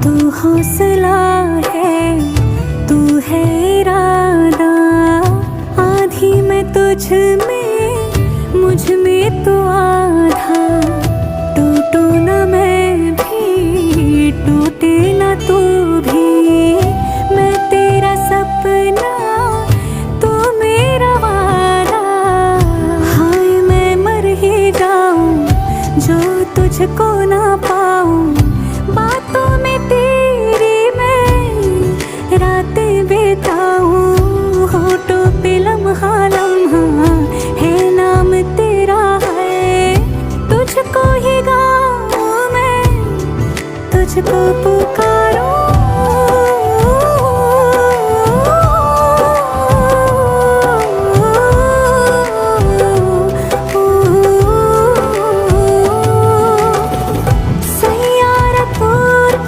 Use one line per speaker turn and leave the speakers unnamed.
तू हौसला है, तू है इरादा, आधी मैं तुझ में, मुझ में तू आधा। टूटू न मैं भी, टूटे न तू भी, मैं तेरा सपना, तू मेरा वादा। हाय मैं मर ही जाऊं जो तुझको ना पाऊं, बातों में तेरी मैं रातें बिताऊं। होठों पे लम्हा लम्हा है नाम तेरा है, तुझको ही गाऊं मैं, तुझको पुकारूं।